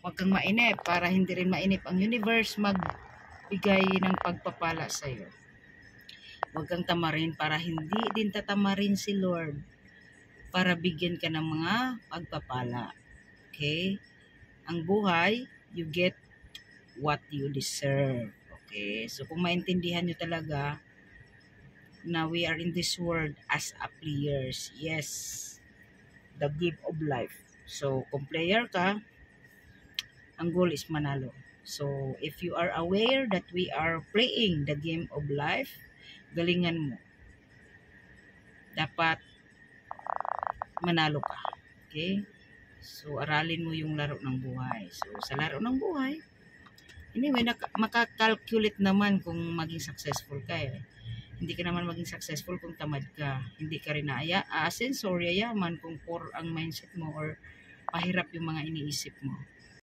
Huwag kang mainip para hindi rin mainip ang universe magbigay ng pagpapala sa iyo. Huwag kang tamarin para hindi din tatamarin si Lord para bigyan ka ng mga pagpapala. Okay? Ang buhay, you get what you deserve. Okay? So kung maintindihan nyo talaga na we are in this world as a players. Yes, the game of life. So kung player ka, ang goal is manalo. So if you are aware that we are playing the game of life, galingan mo. Dapat manalo ka. Okay? So aralin mo yung laro ng buhay. So sa laro ng buhay, anyway, makakalculate naman kung maging successful ka eh. Hindi ka naman maging successful kung tamad ka. Hindi ka rin aasenso or yayaman kung poor ang mindset mo or pahirap yung mga iniisip mo.